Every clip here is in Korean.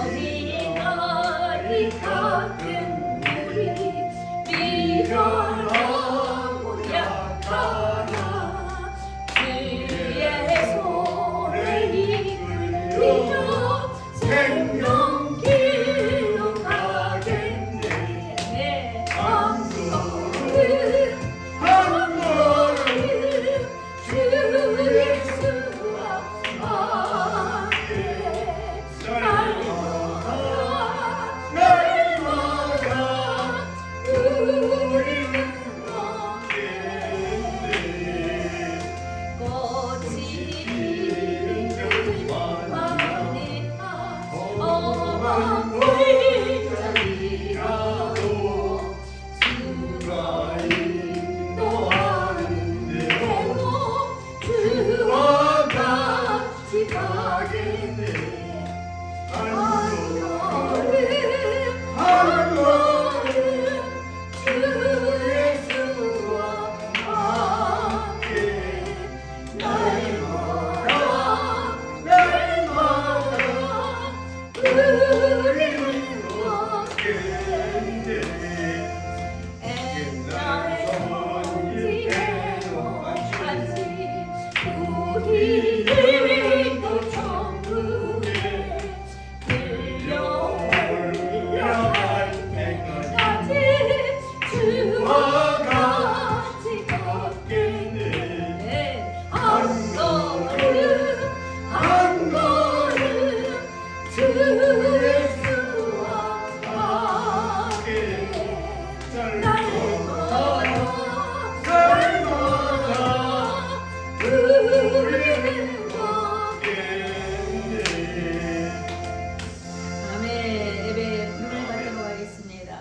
어린아이 같은 우리 미련하고 약하나 주의 손에 이끌려 생명길로 가겠네. 한 걸음 주 예수와 함께 날마다 우리는 꽃이 피는 그만이야 험한 골짜기라도 주가 인도하는 대로 주와 같이 가겠네. 한 걸음 주 예수와 함께 날마다 우리는 걷겠네. 옛날 손질해로 같이 우리들도 천국에 들려올려갈 때까지 주와 같이 걷겠네. 한 걸음 주 예수와 함께 날마다 우리는 걷겠네. 아멘. 예배 부름을 받도록 하겠습니다.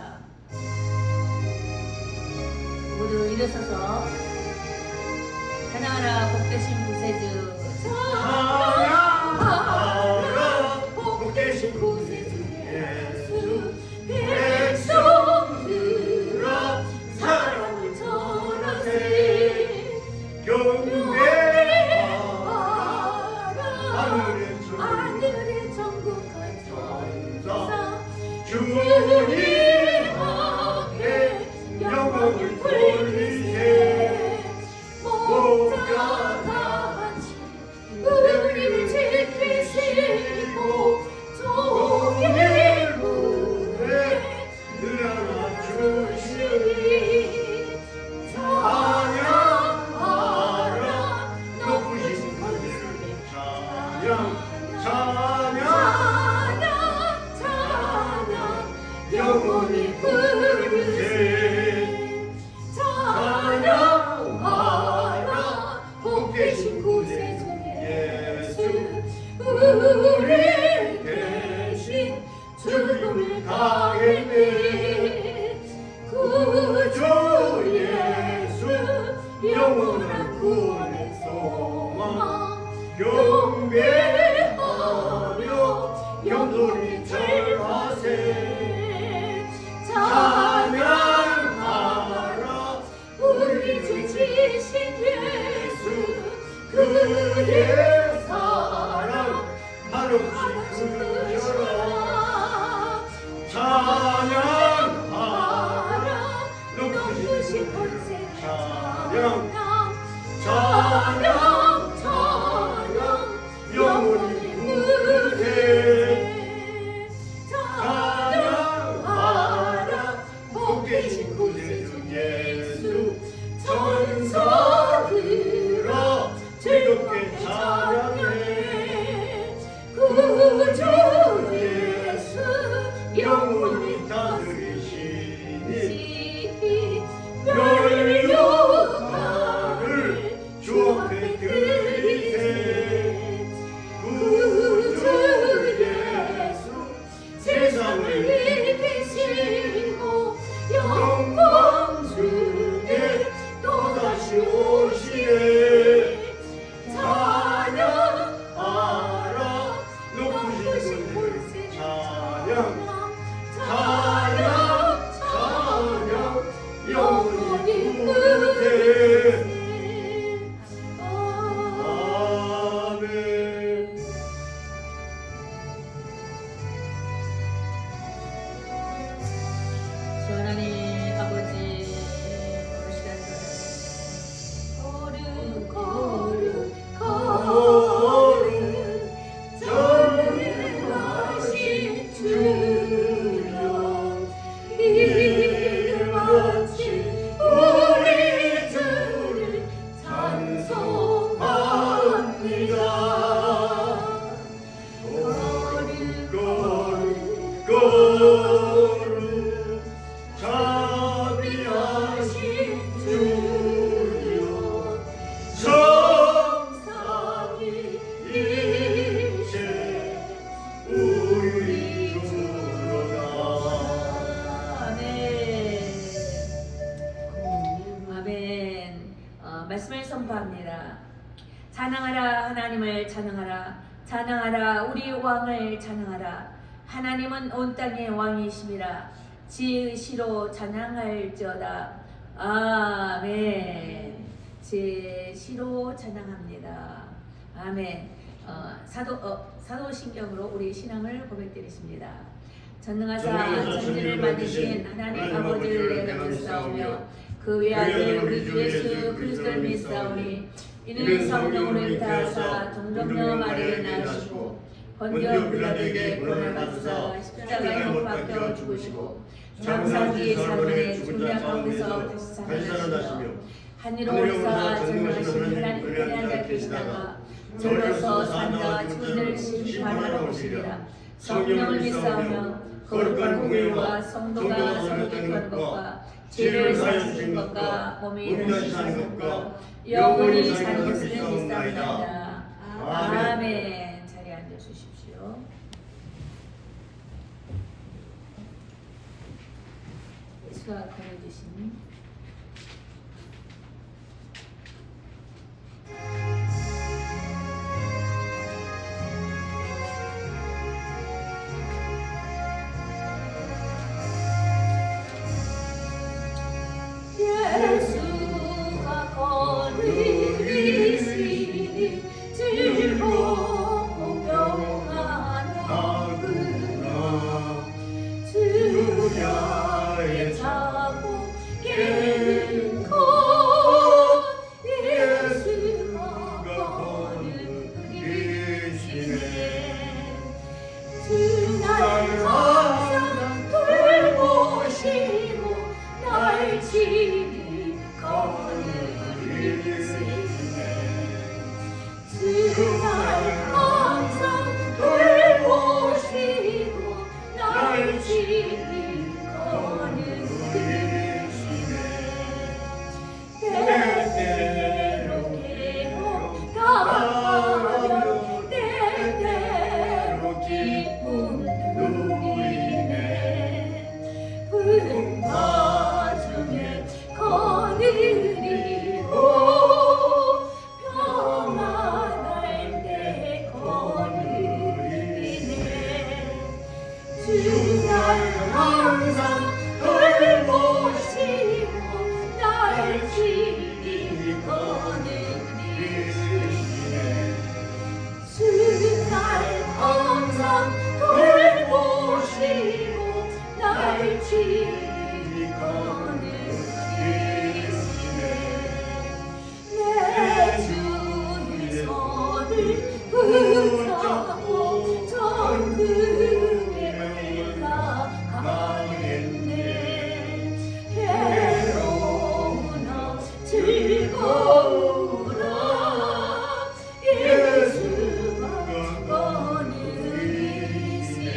모두 일어서서 찬양하라 복되신 구세주 찬양하라 복되신 구세주 예수 백성 들어 사랑을 전하세 경배하라 하늘의 천국 천사 주님 앞에 영광을 돌리세 목자같이 우리를 지키시고 종일 물에 늘어나 주시니 찬양하라 높으신 하늘을 찬양 영원히 부르세 찬양하라 복되신 구세주 예수 우리 대신 죽음을 당했네. 구주 예수 영원한 구원의 소망 경배하며 영혼이 절하세 찬양하라 우리 주 지신 예수 그의 사랑 한없이 그려라 찬양하라 높으신 권세 찬양 영원히 부르세 찬양하라 복되신 구세주 예수 천사들아 즐겁게 찬양 찬양하라 하나님을 찬양하라. 찬양하라 우리 왕을 찬양하라. 하나님은 온 땅의 왕이심이라. 지으시로 찬양할지어다. 아멘. 지으시로 찬양합니다. 아멘. 사도신경으로 우리 신앙을 고백드리십니다. 전능하사 천지를 만드신 하나님 아버지를 내가 믿사오며 그 외아들 우리 주 예수 그리스도를 믿사오니 이는 성령으로 인도하사 동정녀 마리아를 낳으시고 번경 빌라도에게 고난을 받으사 십자가에 못 박혀 죽으시고 장사기 4년에 죽은 자 가운데서 다시 살아나시며 하늘로 오르사 전능하신 하나님 편에 앉아 계시다가 저로서 산자와 죽은 자를 심판하러 오시리라. 성령을 믿사오며 거룩한 공회와 성도가 서로 교통하는 것과 죄를 사하여 주신 것과 몸이 다시사는 것과 영원히 사는 것을 믿사옵나이다. 아멘. 자리에 앉아주십시오. 예수가 권해주신 예수가 거느리시니 즐겁고 평안하구나. 주야의 자고 깨는 것 예수가 거느리시네. 주날 항상 돌보시고 날 친히 거느리시네. 주날 항상 돌보시고 날 친히 거느리시네. 때때로 괴롭다하며 때때로 기쁨 누리네. 와중에 거느리고 평안할 때 거느리네. 주날 항상 돌보시고 날 친히 거느리시네. 주날 항상 돌보시고 날 친히 거느리시네. 내 주의 손을 붙잡고 전국에 올라가겠네. 해로우나 즐거우라. 예수가 거느리시네.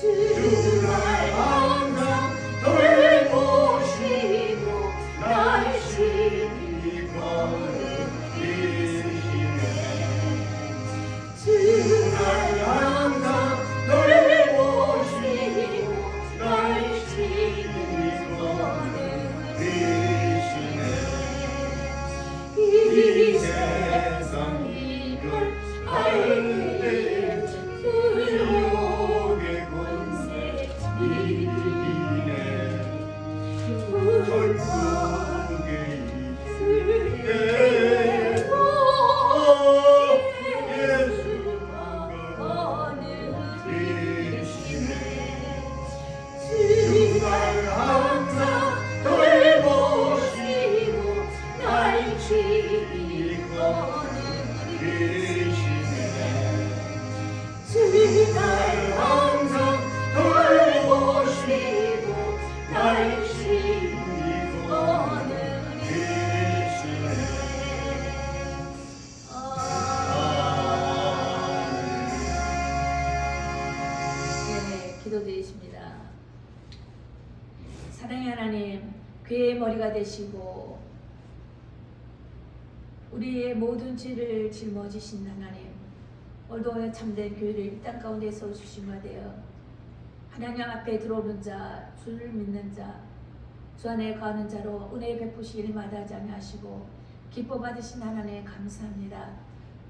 주날 항상 돌보시고 날 친히 거느리시네. 주날 항상 돌보시고 날 친히 거느리시네. 이 세상 이걸 알게 불목의 권세 이기네. 결국에 있을 때도 예수가 거느리시네. 주날 항상 돌보시고 날 친히 거느리시네. 주날 항상 돌보시고 날 친히 거느리시네. 네, 기도드리십니다. 사랑의 하나님, 교회의 머리가 되시고 우리의 모든 죄를 짊어지신 하나님, 오늘도 참된 교회를 이 땅 가운데서 주심하되어 하나님 앞에 들어오는 자, 주를 믿는 자, 주 안에 거하는 자로 은혜 베푸시길 마다하지 아니하시고 기뻐 받으신 하나님 감사합니다.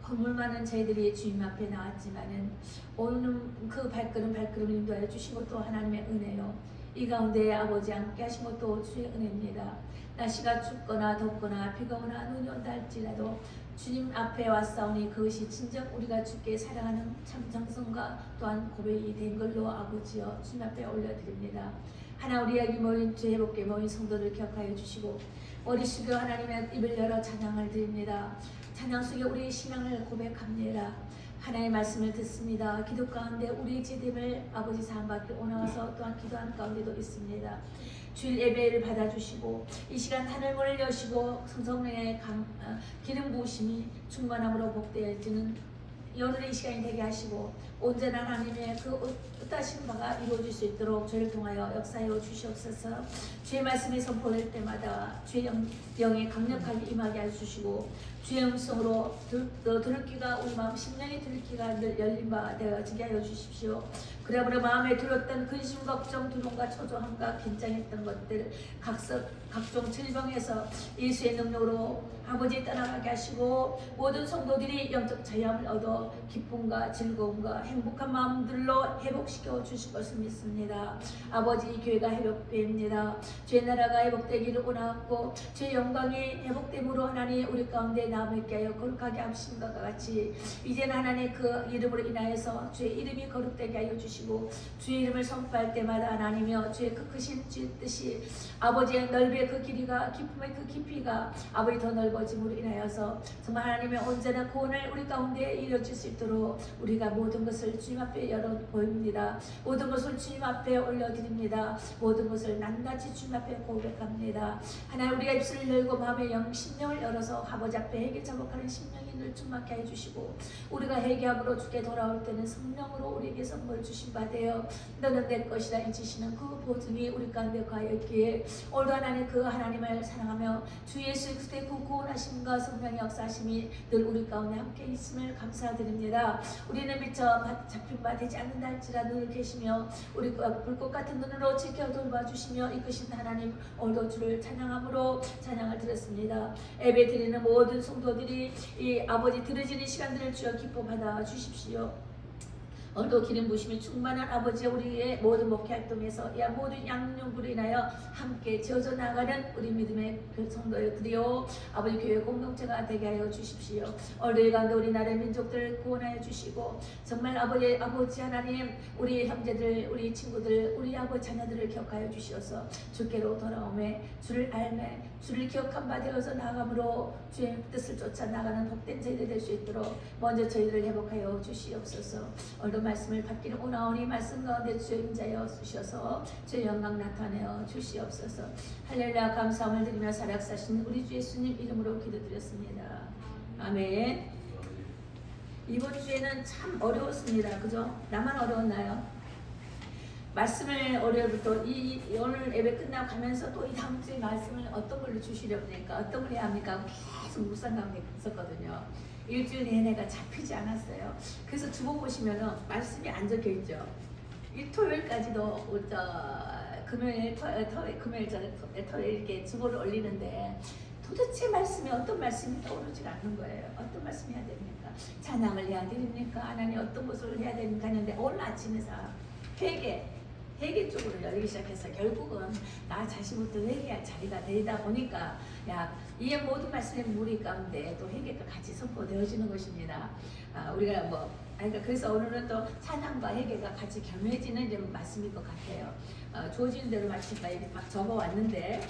허물 많은 저희들이 주님 앞에 나왔지만은 오늘은 그 발걸음 인도하여 주신 것도 하나님의 은혜요. 이 가운데 아버지 함께 하신 것도 주의 은혜입니다. 날씨가 춥거나 덥거나 비가 오나 눈이 온다 할지라도 주님 앞에 왔사오니 그것이 진정 우리가 주께 사랑하는 참 정성과 또한 고백이 된 걸로 아버지여 주님 앞에 올려드립니다. 하나 우리 여기 모인 주 회복계 모인 성도들 기억하여 주시고 머리 숙여 하나님의 입을 열어 찬양을 드립니다. 찬양 속에 우리의 신앙을 고백합니다. 하나님의 말씀을 듣습니다. 기도 가운데 우리의 제됨을 아버지 사함받게 오나와서 또한 기도한 가운데도 있습니다. 주일 예배를 받아주시고 이 시간 하늘문을 여시고 성성령의 기름 부으심이 충만함으로 복되어지는 오늘의 이 시간이 되게 하시고 온전한 하나님의 그 뜻하신 바가 이루어질 수 있도록 저를 통하여 역사하여 주시옵소서. 주의 말씀이 선포될 때마다 주의 영이 강력하게 임하게 해주시고 주의 음성으로 들을 귀가 우리 마음 심령이 들을 귀가 늘 열린 바 되어지게 하여 주십시오. 그러므로 마음에 들었던 근심, 걱정, 두려움과 초조함과 긴장했던 것들 각종 질병에서 예수의 능력으로 아버지 떠나가게 하시고 모든 성도들이 영적 자유함을 얻어 기쁨과 즐거움과 행복한 마음들로 회복시켜 주실 것을 믿습니다. 아버지 교회가 회복됩니다. 주의 나라가 회복되기를 원하고 주의 영광이 회복됨으로 하나님 우리 가운데 남아있게 하여 거룩하게 하신 것과 같이 이제는 하나님 그 이름으로 인하여서 주의 이름이 거룩되게 하여 주시고 주의 이름을 선포할 때마다 하나님이여 주의 그 크신 주의 뜻이 아버지의 넓이의 그 길이가 깊음의 그 깊이가 아버지 더 넓어짐으로 인하여서 정말 하나님의 온전한 구원을 우리 가운데 이루어질 수 있도록 우리가 모든 것을 주님 앞에 열어 보입니다. 모든 것을 주님 앞에 올려드립니다. 모든 것을 낱낱이 주님 앞에 고백합니다. 하나님 우리가 입술을 열고 마음의 영 심령을 열어서 아버지 앞에 회개 자복하는 심령이 늘 충만케 해주시고 우리가 회개함으로 주께 돌아올 때는 성령으로 우리에게 선물 주신 바 되어 너는 내 것이라 인치시는 그 보증이 우리 가운데 가였기에 오늘도 하나님 그 하나님을 사랑하며 주 예수 그리스도의 그 구원하심과 성령의 역사하심이 늘 우리 가운데 함께 있음을 감사드립니다. 우리는 미처 잡힌 바 되지 않는다 할지라 늘 계시며 우리 불꽃 같은 눈으로 지켜 돌봐주시며 이끄신 하나님 오늘도 주를 찬양함으로 찬양을 드렸습니다. 예배 드리는 모든 성도들이 이 아버지 드려지는 시간들을 주여 기뻐 받아 주십시오. 오늘도 기름 부심이 충만한 아버지 우리의 모든 목회 활동에서 이 모든 양육으로 인하여 함께 지어져 나가는 우리 믿음의 성도들이요 아버지 교회 공동체가 되게 하여 주십시오. 오늘도 이 가운데 우리나라의 민족들을 구원하여 주시고 정말 아버지 하나님 우리 형제들 우리 친구들 우리 아버지 자녀들을 기억하여 주시어서 주께로 돌아오매 주를 알매 주를 기억한 바 되어서 나아감으로 주의 뜻을 쫓아 나가는 복된 저희들 될 수 있도록 먼저 저희들을 회복하여 주시옵소서. 오늘도 말씀을 받기를 원하오니 말씀 가운데 주의 임자여 주셔서 주의 영광 나타내어 주시옵소서. 할렐루야 감사함을 드리며 살아사신 우리 주 예수님 이름으로 기도드렸습니다. 아멘. 이번 주에는 참 어려웠습니다. 그죠? 나만 어려웠나요? 말씀을 월요일부터 오늘 예배 끝나고 가면서 또 이 다음 주에 말씀을 어떤 걸로 주시려고 하니까 어떤 걸 해야 합니까? 계속 묵상 가운데 있었거든요. 일주일 내내가 잡히지 않았어요. 그래서 주보 보시면은 말씀이 안 적혀 있죠. 이 토요일까지도 금요일 토요일 이렇게 주보를 올리는데 도대체 말씀이 어떤 말씀이 떠오르지 않는 거예요. 어떤 말씀 해야 됩니까? 찬양을 해야 됩니까? 하나님 어떤 것을 해야 됩니까? 하는데 오늘 아침에서 회개 쪽으로 열리기 시작해서 결국은 나 자신부터 회개할 자리가 되다 보니까 이 모든 말씀의 무리 가운데 또 회개가 같이 선포되어지는 것입니다. 우리가 그래서 오늘은 또 찬양과 회개가 같이 겸해지는 이제 말씀일 것 같아요. 주어지는 대로 말씀과 막 적어왔는데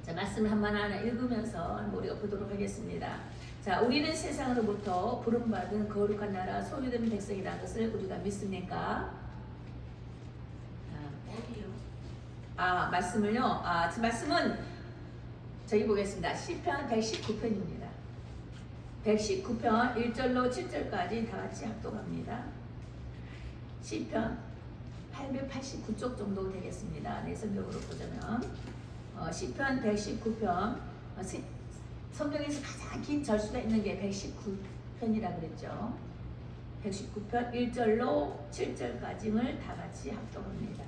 자, 말씀을 하나 읽으면서 우리가 보도록 하겠습니다. 자, 우리는 세상으로부터 부름받은 거룩한 나라 소유된 백성이라는 것을 우리가 믿습니까? 말씀을요. 말씀은 저기 보겠습니다. 시편 119편입니다. 119편 1절로 7절까지 다 같이 합독합니다. 시편 889쪽 정도 되겠습니다. 내성적으로 보자면 시편 119편 성경에서 가장 긴 절수가 있는 게 119편이라 그랬죠. 119편 1절로 7절까지를 다 같이 합독합니다.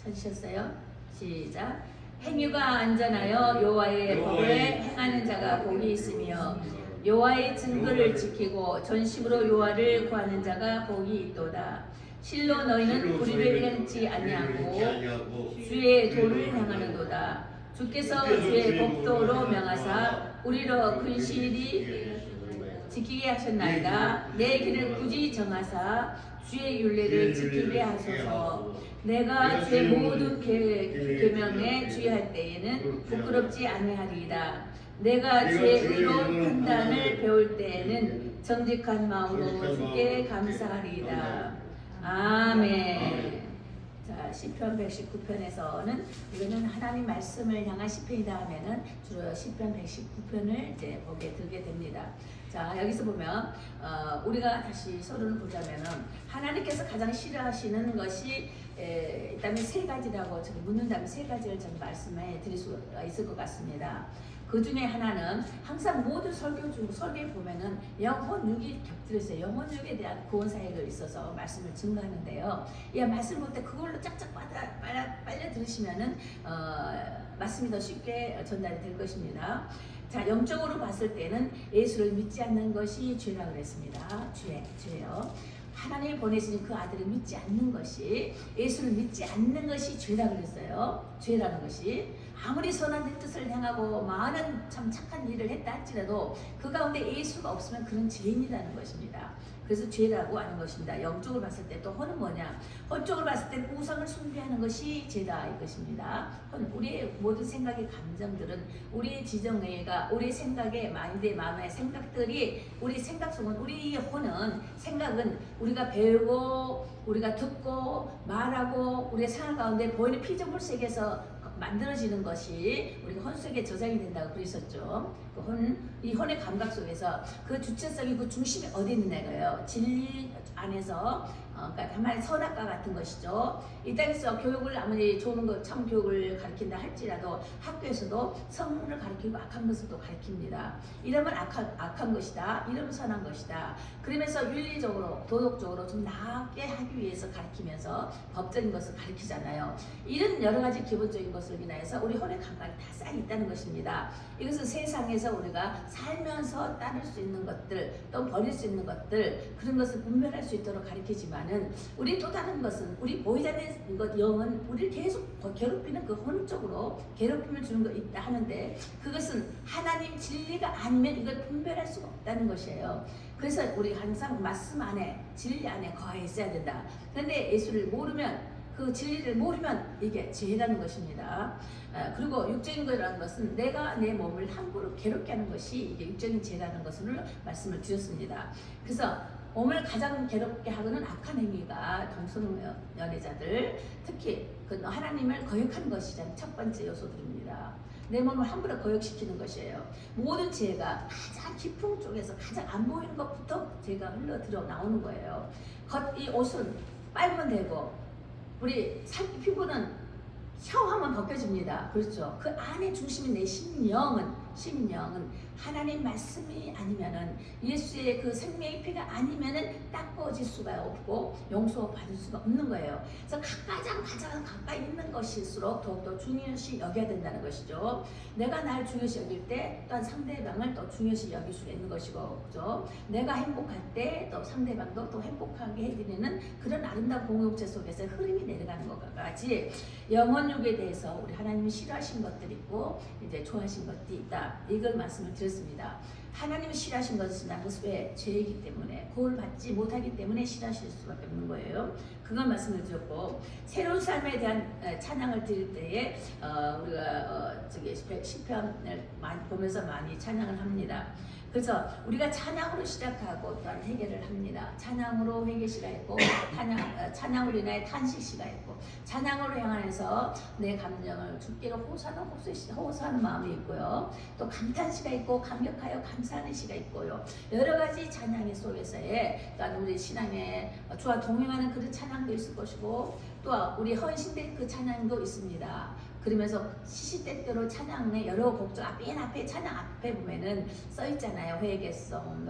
찾으셨어요? 시작. 행위가 안전하여 여호와의 법에 행하는 자가 복이 있으며 여호와의 증거를 지키고 전심으로 여호와를 구하는 자가 복이 있도다. 실로 너희는 불의를 행치 아니하고 주의 도를 행하는도다. 주께서 주의 법도로 명하사 우리로 근실히 지키게 하셨나이다. 내 길을 굳이 정하사 주의 율례를 지키게 하소서. 내가 주의 모든 계명에 주의할 때에는 부끄럽지 아니하리이다. 내가 주의 의로운 판단을 배울 때에는 정직한 마음으로 주께 감사하리이다. 아멘. 자, 시편 119편에서는 이거는 하나님 말씀을 향한 시편이다 하면은 주로 시편 119편을 이제 보게 되게 됩니다. 자, 여기서 보면 우리가 다시 서론을 보자면은 하나님께서 가장 싫어하시는 것이 있다면 세 가지라고 저는 묻는다면 세 가지를 저는 말씀해 드릴 수가 있을 것 같습니다. 그 중에 하나는 항상 모든 설교에 보면은 영혼육이 곁들여 있어요. 영혼육에 대한 구원 사역을 있어서 말씀을 증거하는데요. 이 말씀 볼 때 그걸로 짝짝 빨려 들으시면은 말씀이 더 쉽게 전달이 될 것입니다. 자, 영적으로 봤을 때는 예수를 믿지 않는 것이 죄라 그랬습니다. 죄요. 하나님이 보내신 그 아들을 믿지 않는 것이, 예수를 믿지 않는 것이 죄라 그랬어요. 죄라는 것이 아무리 선한 내 뜻을 행하고 많은 참 착한 일을 했다 할지라도 그 가운데 예수가 없으면 그런 죄인이라는 것입니다. 그래서 죄라고 하는 것입니다. 영적으로 봤을 때 또 혼은 뭐냐? 혼적으로 봤을 때 우상을 숭배하는 것이 죄다 이것입니다. 우리의 모든 생각의 감정들은 우리의 지정의가 우리의 생각의 마인드의 마음의 생각들이 우리 생각 속은 우리의 혼은 생각은 우리가 배우고 우리가 듣고 말하고 우리의 생활 가운데 보이는 피조물 세계에서 만들어지는 것이 우리 혼 속에 저장이 된다고 그랬었죠. 이 혼의 감각 속에서 그 주체성이 그 중심이 어디 있느냐고요. 진리 안에서 그러니까 다만 선악과 같은 것이죠. 이 땅에서 교육을 아무리 좋은 것, 참 교육을 가르친다 할지라도 학교에서도 성을 가르치고 악한 것을 또 가르칩니다. 이러면 악한 것이다. 이러면 선한 것이다. 그러면서 윤리적으로 도덕적으로 좀 나게 하기 위해서 가르치면서 법적인 것을 가르치잖아요. 이런 여러 가지 기본적인 것을 인하여서 우리 혼의 감각이 다 쌓여 있다는 것입니다. 이것은 세상에서 우리가 살면서 따를 수 있는 것들 또 버릴 수 있는 것들 그런 것을 분별할 수 있도록 가르치지만 우리 또 다른 것은 우리 보이지 않는 것 영은 우리를 계속 괴롭히는 그 혼적으로 괴롭힘을 주는 거 있다 하는데 그것은 하나님 진리가 아니면 이걸 분별할 수가 없다는 것이에요. 그래서 우리 항상 말씀 안에 진리 안에 거해 있어야 된다. 그런데 예수를 모르면 그 진리를 모르면 이게 죄라는 것입니다. 그리고 육적인 거라는 것은 내가 내 몸을 함부로 괴롭게 하는 것이 이게 육적인 죄라는 것을 말씀을 드렸습니다. 그래서 몸을 가장 괴롭게 하고는 악한 행위가 동성연애자들 특히 그 하나님을 거역하는 것이란 첫 번째 요소들입니다. 내 몸을 함부로 거역시키는 것이에요. 모든 죄가 가장 깊은 쪽에서 가장 안 보이는 것부터 죄가 흘러들어 나오는 거예요. 이 옷은 빨면 되고 우리 피부는 샤워하면 벗겨집니다. 그렇죠. 그 안에 중심인 내 심령은 하나님 말씀이 아니면은 예수의 그 생명의 피가 아니면은 닦아질 수가 없고 용서받을 수가 없는 거예요. 그래서 가장 가까이 있는 것일수록 더욱더 중요시 여겨야 된다는 것이죠. 내가 날 중요시 여길 때 또한 상대방을 또 중요시 여길 수가 있는 것이고, 그죠? 내가 행복할 때 또 상대방도 또 행복하게 해드리는 그런 아름다운 공동체 속에서 흐름이 내려가는 것과 같이 영혼육에 대해서 우리 하나님이 싫어하신 것들이 있고 이제 좋아하신 것들이 있다. 이걸 말씀을 드렸습니다. 하나님이 싫어하신 것은 왜 죄이기 때문에 구원을 받지 못하기 때문에 싫어하실 수밖에 없는 거예요. 그건 말씀을 드렸고 새로운 삶에 대한 찬양을 드릴 때에 우리가 시편을 많이 보면서 많이 찬양을 합니다. 그래서 우리가 찬양으로 시작하고 또한 회개를 합니다. 찬양으로 회개시가 있고 찬양으로 인하여 탄식시가 있고 찬양으로 향해서 내 감정을 주께로 호소하는 마음이 있고요. 또 감탄시가 있고 감격하여 감사하는 시가 있고요. 여러 가지 찬양의 속에서의 또한 우리 신앙의 주와 동행하는 그런 찬양도 있을 것이고 또 우리 헌신된 그 찬양도 있습니다. 그러면서 시시때때로 찬양의 여러 곡들 맨 앞에 찬양 앞에 보면은 써 있잖아요. 회개성,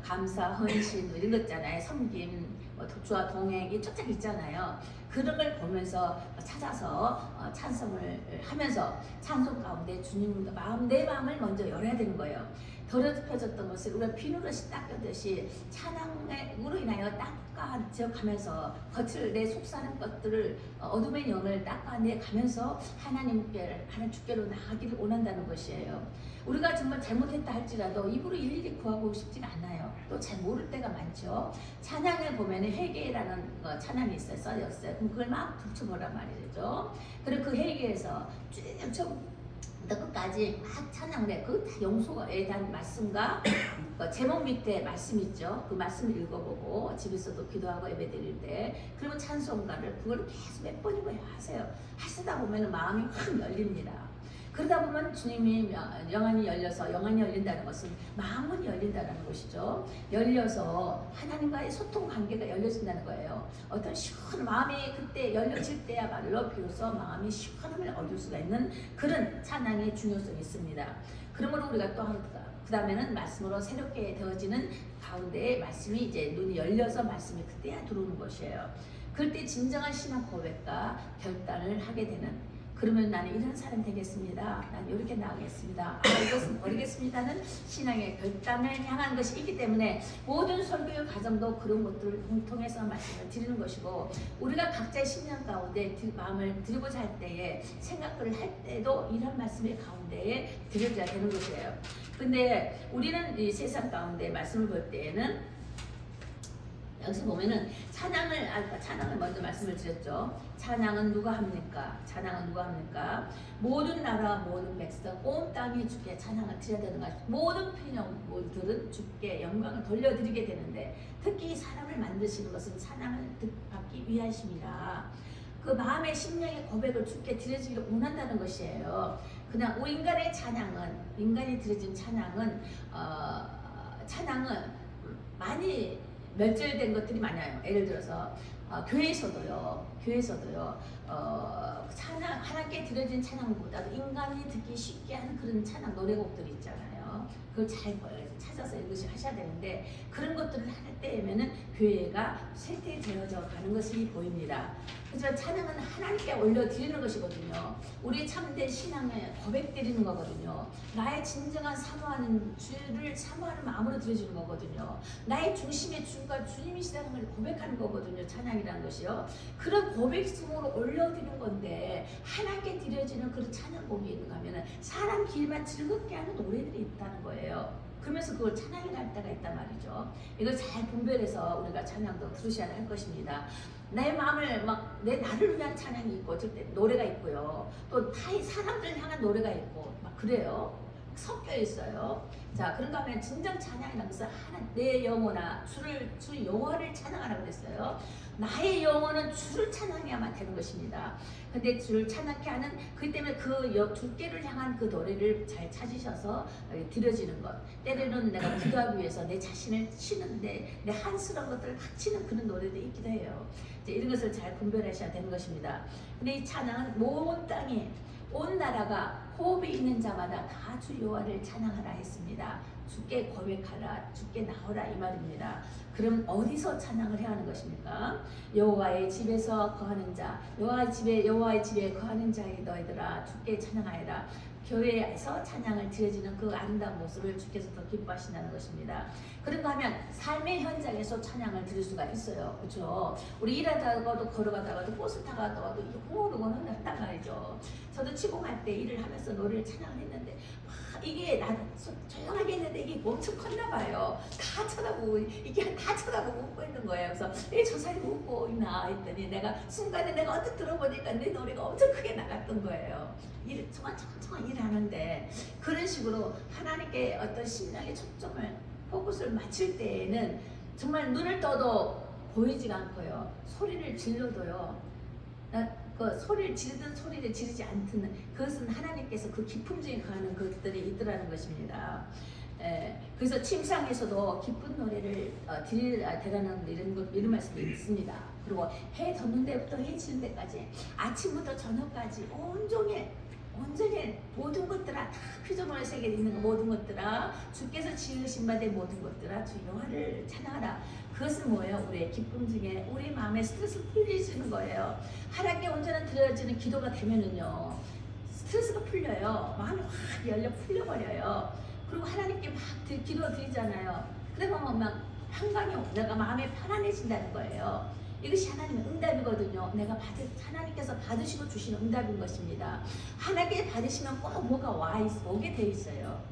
감사, 헌신 이런 거 있잖아요. 섬김, 주와 동행이 쫙쫙 있잖아요. 그런 걸 보면서 찾아서 찬송을 하면서 찬송 가운데 주님 내 마음을 먼저 열어야 되는 거예요. 더럽혀졌던 것을 우리가 비누릇이 닦듯이 찬양으로 인하여 닦아져가면서 겉을 내 속사는 것들을 어둠의 영을 닦아내가면서 하나님 주께로 나가기를 원한다는 것이에요. 우리가 정말 잘못했다 할지라도 입으로 일일이 구하고 싶지가 않아요. 또 잘 모를 때가 많죠. 찬양을 보면 회개라는 찬양이 써졌어요. 그럼 그걸 막 붙여보란 말이죠. 그리고 그 회개에서 쭉 끝까지 막 찬양을 해. 그 다 용서에 대한 말씀과 제목 밑에 말씀 있죠. 그 말씀을 읽어보고 집에서도 기도하고 예배 드릴 때 그러면 찬송가를 그걸 계속 몇 번이고 하세요. 하시다 보면 마음이 확 열립니다. 그러다 보면 주님이 영안이 열린다는 것은 마음은 열린다는 것이죠. 열려서 하나님과의 소통 관계가 열려진다는 거예요. 어떤 시원한 마음이 그때 열려질 때야말로 비로소 마음이 시원함을 얻을 수가 있는 그런 찬양의 중요성이 있습니다. 그러므로 우리가 또 그 다음에는 말씀으로 새롭게 되어지는 가운데에 말씀이 이제 눈이 열려서 말씀이 그때야 들어오는 것이에요. 그때 진정한 신앙 고백과 결단을 하게 되는 그러면 나는 이런 사람 되겠습니다. 나는 이렇게 나가겠습니다. 이것은 버리겠습니다는 신앙의 결단을 향한 것이 있기 때문에 모든 설교의 과정도 그런 것들을 통해서 말씀을 드리는 것이고 우리가 각자의 신앙 가운데 마음을 드리고자 할 때에 생각을 할 때도 이런 말씀의 가운데에 드려져야 되는 것이에요. 근데 우리는 이 세상 가운데 말씀을 볼 때에는 여기서 보면은 찬양을 먼저 말씀을 드렸죠. 찬양은 누가 합니까? 찬양은 누가 합니까? 모든 나라, 모든 백성, 온 땅이 주께 찬양을 드려야 되는 것. 모든 피조물들은 주께 영광을 돌려드리게 되는데 특히 사람을 만드시는 것은 찬양을 받기 위하심이라. 그 마음의 심령의 고백을 주께 드려지기를 원한다는 것이에요. 그냥 인간이 드려진 찬양은 많이 멸절된 것들이 많아요. 예를 들어서 교회에서도요. 찬양 하나님께 드려진 찬양보다도 인간이 듣기 쉽게 하는 그런 찬양 노래곡들이 있잖아요. 그걸 잘 찾아서 하셔야 되는데 그런 것들을 할 때면은 교회가 쇠퇴되어져 가는 것이 보입니다. 그렇지만 찬양은 하나님께 올려드리는 것이거든요. 우리의 참된 신앙을 고백드리는 거거든요. 나의 진정한 주를 사모하는 마음으로 드려주는 거거든요. 나의 중심의 주가 주님이시라는 걸 고백하는 거거든요. 찬양이라는 것이요. 그런 고백성으로 올려드리는 건데 하나님께 드려지는 그런 찬양곡이 있는가 하면 사람 길만 즐겁게 하는 노래들이 있다는 거예요. 그러면서 그걸 찬양이라 할 때가 있단 말이죠. 이걸 잘 분별해서 우리가 찬양도 들으셔야 할 것입니다. 내 마음을 내 나를 위한 찬양이 있고 노래가 있고요. 또 타의 사람들 향한 노래가 있고 막 그래요. 섞여 있어요. 자, 그런가 하면 진정 찬양이라는 것은 내 영혼아 주 여호와를 찬양하라고 그랬어요. 나의 영혼은 주를 찬양해야만 되는 것입니다. 근데 주를 찬양케 하는 그 때문에 주께를 향한 그 노래를 잘 찾으셔서 드려지는 것. 때로는 내가 기도하기 위해서 내 자신을 치는데 내 한스러운 것들을 막 치는 그런 노래도 있기도 해요. 이제 이런 것을 잘 분별하셔야 되는 것입니다. 근데 이 찬양은 온 땅에 온 나라가 호흡이 있는 자마다 다 주 여호와를 찬양하라 했습니다. 주께 고백하라, 주께 나오라 이 말입니다. 그럼 어디서 찬양을 해야 하는 것입니까? 여호와의 집에서 거하는 자, 여호와의 집에 거하는 자의 너희들아 주께 찬양하여라. 교회에서 찬양을 드려지는 그 아름다운 모습을 주께서 더 기뻐하신다는 것입니다. 그런가 하면 삶의 현장에서 찬양을 드릴 수가 있어요. 그렇죠? 우리 일하다가도 걸어가다가도 버스 타가다가도 호호르곤 한단 말이죠. 저도 치공할 때 일을 하면서 노래를 찬양을 했는데 이게 나 조용하게 했는데 이게 엄청 컸나 봐요. 다 쳐다보고 웃고 있는 거예요. 그래서 왜 저 사람이 웃고 있나 했더니 순간에 내가 언뜻 들어보니까 내 노래가 엄청 크게 나갔던 거예요. 청청청 일을 하는데 그런 식으로 하나님께 어떤 심령의 초점을 포커스를 맞출 때에는 정말 눈을 떠도 보이지가 않고요. 소리를 질러도요. 그 소리를 지르든 소리를 지르지 않든 그것은 하나님께서 그 기품 중에 가는 것들이 있더라는 것입니다. 그래서 침상에서도 기쁜 노래를 드리라는 이런 말씀이 있습니다. 그리고 해 덮는 데부터 해 지는 데까지 아침부터 저녁까지 온종일 모든 것들아 다 피조물의 세계에 있는 모든 것들아 주께서 지으신 바된 모든 것들아 주 여호와를 찬양하라. 그것은 뭐예요? 우리의 기쁨 중에 우리 마음의 스트레스를 풀리시는 거예요. 하나님께 온전한 드려지는 기도가 되면은요 스트레스가 풀려요. 마음이 확 열려 풀려버려요. 그리고 하나님께 막 기도 드리잖아요. 그러면 막 한강이 내가 마음이 편안해진다는 거예요. 이것이 하나님의 응답이거든요. 하나님께서 받으시고 주시는 응답인 것입니다. 하나님께 받으시면 꼭 뭐가 오게 돼 있어요.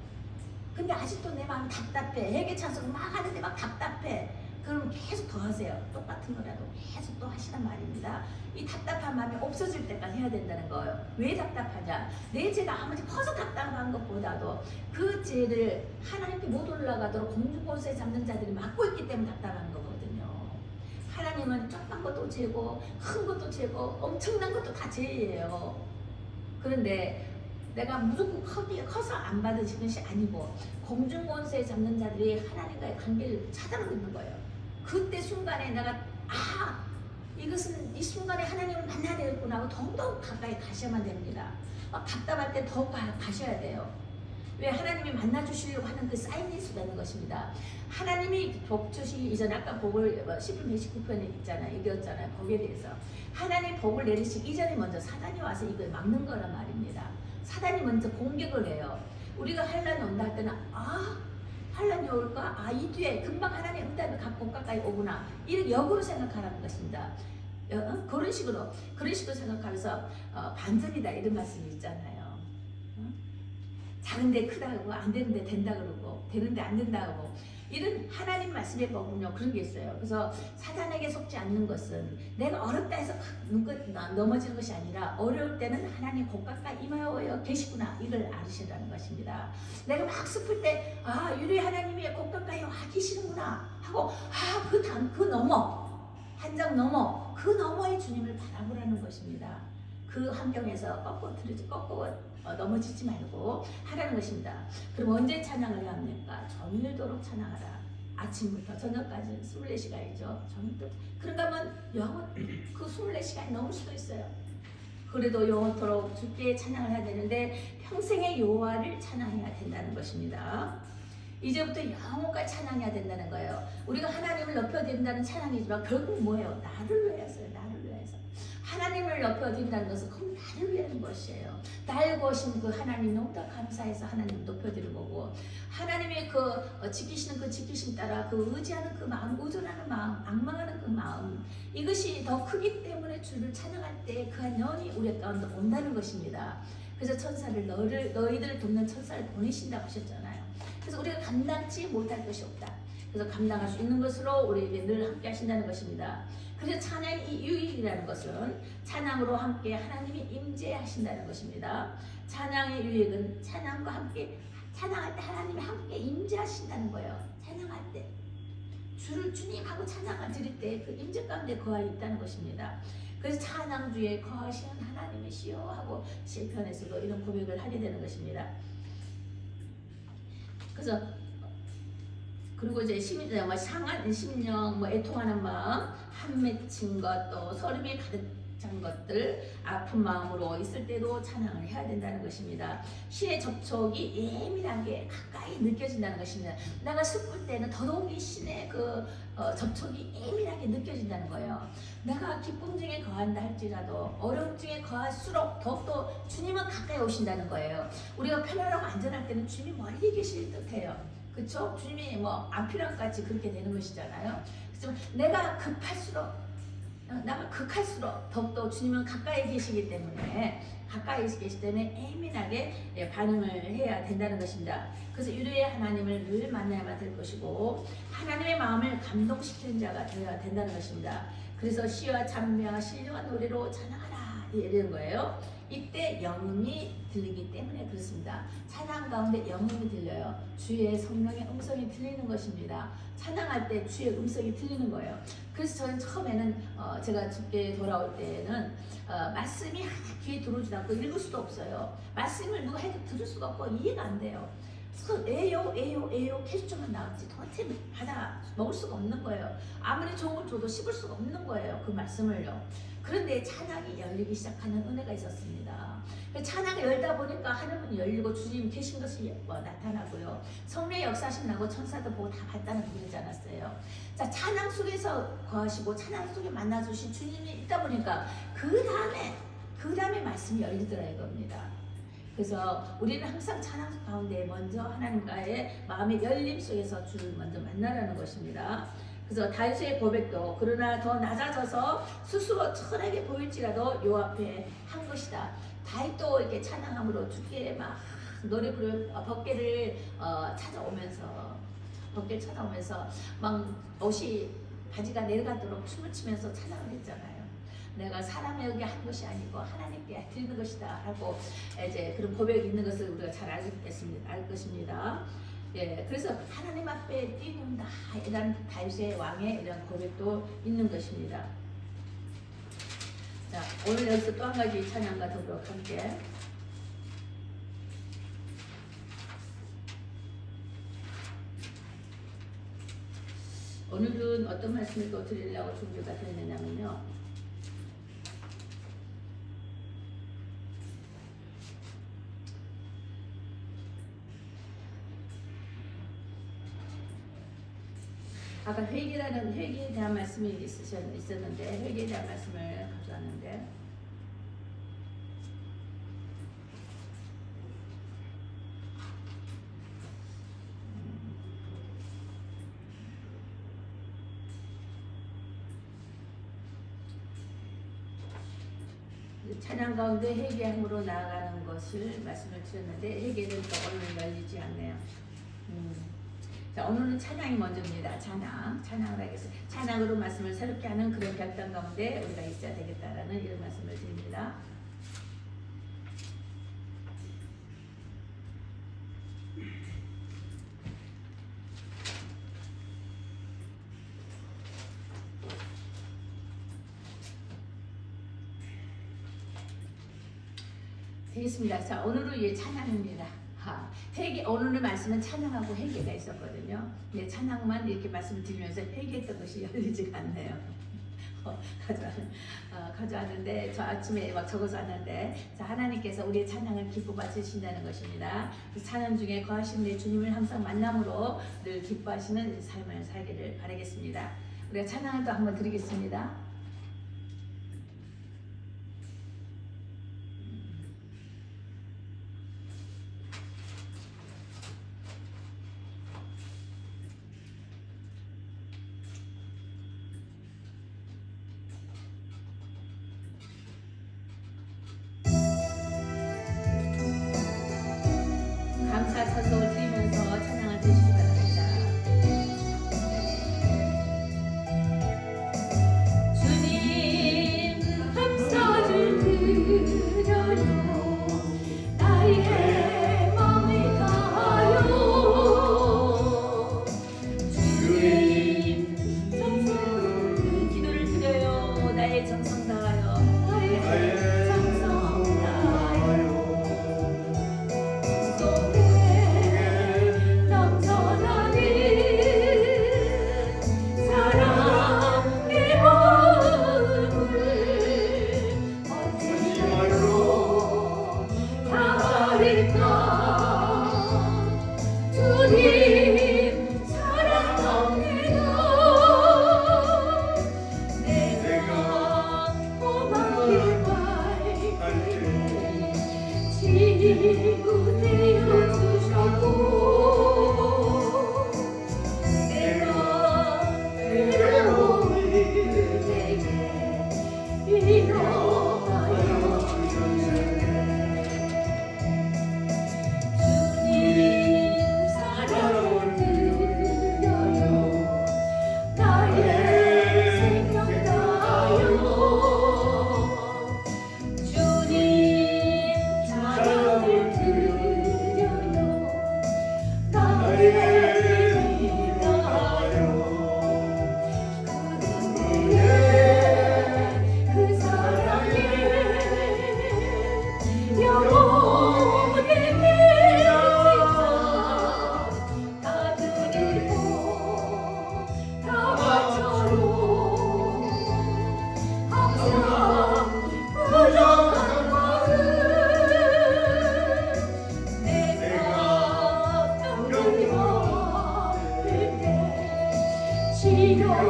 근데 아직도 내 마음이 답답해. 회개 찬송 막 하는데 막 답답해. 그럼 계속 더 하세요. 똑같은 거라도 계속 또 하시란 말입니다. 이 답답한 마음이 없어질 때까지 해야 된다는 거예요. 왜 답답하냐? 내 죄가 아무리 커서 답답한 것보다도 그 죄를 하나님께 못 올라가도록 공중권세 잡는 자들이 막고 있기 때문에 답답한 거거든요. 하나님은 조그만 것도 죄고 큰 것도 죄고 엄청난 것도 다 죄예요. 그런데 내가 무조건 커서 안 받으시는 것이 아니고 공중권세 잡는 자들이 하나님과의 관계를 차단하고 있는 거예요. 그때 순간에 내가 이것은 이 순간에 하나님을 만나야 되겠구나 하고 더욱더욱 가까이 가셔야만 됩니다. 답답할 때 더욱 가셔야 돼요. 왜? 하나님이 만나주시려고 하는 그 사인일 수가 있는 것입니다. 하나님이 복 주시기 이전에 아까 복을 11편 29편에 있잖아요. 얘기했잖아요. 복에 대해서. 하나님 복을 내리시기 이전에 먼저 사단이 와서 이걸 막는 거란 말입니다. 사단이 먼저 공격을 해요. 우리가 환란이 온다 할 때는 환란이 올까? 이 뒤에 금방 하나님의 응답이 갖고 가까이 오구나. 이런 역으로 생각하라는 것입니다. 그런 식으로 생각하면서 반전이다 이런 말씀이 있잖아요. 작은데 크다고 안 되는데 된다 그러고 되는데 안 된다 하고 이런 하나님 말씀에 보면요 그런 게 있어요. 그래서 사단에게 속지 않는 것은 내가 어렵다 해서 넘어지는 것이 아니라 어려울 때는 하나님 곧 가까이 임하여 계시구나 이걸 알으시라는 것입니다. 내가 막 슬플 때 유리 하나님이 곧 가까이 와 계시는구나 하고 그 넘어 한 장 넘어 그 너머의 주님을 바라보라는 것입니다. 그 환경에서 꺾고 넘어지지 말고 하라는 것입니다. 그럼 언제 찬양을 해야 합니까? 정일도록 찬양하라. 아침부터 저녁까지 24시간이죠. 정일도록. 그런가 하면 그 24시간이 넘을 수도 있어요. 그래도 영원토록 주께 찬양을 해야 되는데 평생의 여호와를 찬양해야 된다는 것입니다. 이제부터 영원까지 찬양해야 된다는 거예요. 우리가 하나님을 높여드린다는 찬양이지만 결국 뭐예요? 나를 위해서요. 나를 위해서. 하나님을 높여드린다는 것은 그 나를 위한 것이에요. 날 구하신 그 하나님 너무나 감사해서 하나님을 높여드리는 거고 하나님의 지키시는 그 지키심 따라 그 의지하는 그 마음, 의존하는 마음, 악망하는 그 마음 이것이 더 크기 때문에 주를 찬양할 때 그 영이 우리 가운데 온다는 것입니다. 그래서 천사를 너희들을 돕는 천사를 보내신다고 하셨잖아요. 그래서 우리가 감당치 못할 것이 없다. 그래서 감당할 수 있는 것으로 우리에게 늘 함께 하신다는 것입니다. 그래서 찬양이 유익이라는 것은 찬양으로 함께 하나님이 임재하신다는 것입니다. 찬양의 유익은 찬양과 함께 찬양할 때 하나님이 함께 임재하신다는 거예요. 찬양할 때 주님하고 찬양을 드릴 때 그 임재 가운데 거하여 있다는 것입니다. 그래서 찬양주에 거하시는 하나님이시여 하고 시편에서도 이런 고백을 하게 되는 것입니다. 그래서 그리고 이제 상한 심령, 애통하는 마음, 한 맺힌 것, 또 서름이 가득 찬 것들, 아픈 마음으로 있을 때도 찬양을 해야 된다는 것입니다. 신의 접촉이 예민하게 가까이 느껴진다는 것입니다. 내가 슬플 때는 더더욱이 신의 접촉이 예민하게 느껴진다는 거예요. 내가 기쁨 중에 거한다 할지라도 어려움 중에 거할수록 더욱더 주님은 가까이 오신다는 거예요. 우리가 편안하고 안전할 때는 주님이 멀리 계실 듯해요. 그렇죠? 주님이 안 필요한 까지 그렇게 되는 것이잖아요. 그렇지만 내가 극할수록 더욱더 주님은 가까이 계시기 때문에 예민하게 반응을 해야 된다는 것입니다. 그래서 유리의 하나님을 늘 만나야만 될 것이고 하나님의 마음을 감동시키는 자가 되어야 된다는 것입니다. 그래서 시와 찬미와 신령한 노래로 찬양하라 이런 거예요. 이때 영음이 들리기 때문에 그렇습니다. 찬양 가운데 영음이 들려요. 주의 성령의 음성이 들리는 것입니다. 찬양할 때 주의 음성이 들리는 거예요. 그래서 저는 처음에는 제가 주께 돌아올 때는 말씀이 하나 귀에 들어오지 않고 읽을 수도 없어요. 말씀을 누가 해도 들을 수가 없고 이해가 안 돼요. 에요 계속만 나왔지 도대체 받아 먹을 수가 없는 거예요. 아무리 좋은 걸 줘도 씹을 수가 없는 거예요. 그 말씀을요. 그런데 찬양이 열리기 시작하는 은혜가 있었습니다. 찬양이 열다 보니까 하늘문이 열리고 주님 계신 것이 나타나고요. 성령의 역사하심 나고 천사도 보고 다 봤다는 그러지 않았어요. 자, 찬양 속에서 거하시고 찬양 속에 만나주신 주님이 있다 보니까 그 다음에 말씀이 열리더라 이겁니다. 그래서 우리는 항상 찬양 가운데 먼저 하나님과의 마음의 열림 속에서 주를 먼저 만나라는 것입니다. 그래서 다윗의 고백도 그러나 더 낮아져서 스스로 천하게 보일지라도 요 앞에 한 것이다. 다윗도 이렇게 찬양함으로 주께 막 노래 부르 법궤를 찾아오면서 막 옷이 바지가 내려가도록 춤을 추면서 찬양을 했잖아요. 내가 사람에게 한 것이 아니고 하나님께 드리는 것이다 하고 이제 그런 고백이 있는 것을 우리가 잘 알 것입니다. 예, 그래서 하나님 앞에 뛰는다 이런 다윗의 왕의 이런 고백도 있는 것입니다. 자, 오늘 여기서 또 한 가지 찬양과 더불어 함께 오늘은 어떤 말씀을 또 드리려고 준비가 되느냐면요. 아까 회개에 대한 말씀이 있었는데 회개에 대한 말씀을 가져왔는데 찬양 가운데 회개함으로 나아가는 것을 말씀을 드렸는데 회개는 또 오늘 열리지 않네요. 자, 오늘은 찬양이 먼저입니다. 찬양을 하겠습니다. 찬양으로 말씀을 새롭게 하는 그런 결단 가운데 우리가 있어야 되겠다라는 이런 말씀을 드립니다. 되겠습니다. 자, 오늘은 찬양입니다. 오늘의 말씀은 찬양하고 회개가 있었거든요. 근데 찬양만 이렇게 말씀을 드리면서 회개했던 것이 열리지가 않네요. 가져왔는데 저 아침에 막 적어서 왔는데 자, 하나님께서 우리의 찬양을 기뻐 주신다는 것입니다. 그 찬양 중에 거하신 내 주님을 항상 만남으로 늘 기뻐하시는 삶을 살기를 바라겠습니다. 우리가 찬양을 또 한번 드리겠습니다. 감사 찬송을 드리면서 찬양을 드리시기 바랍니다. 주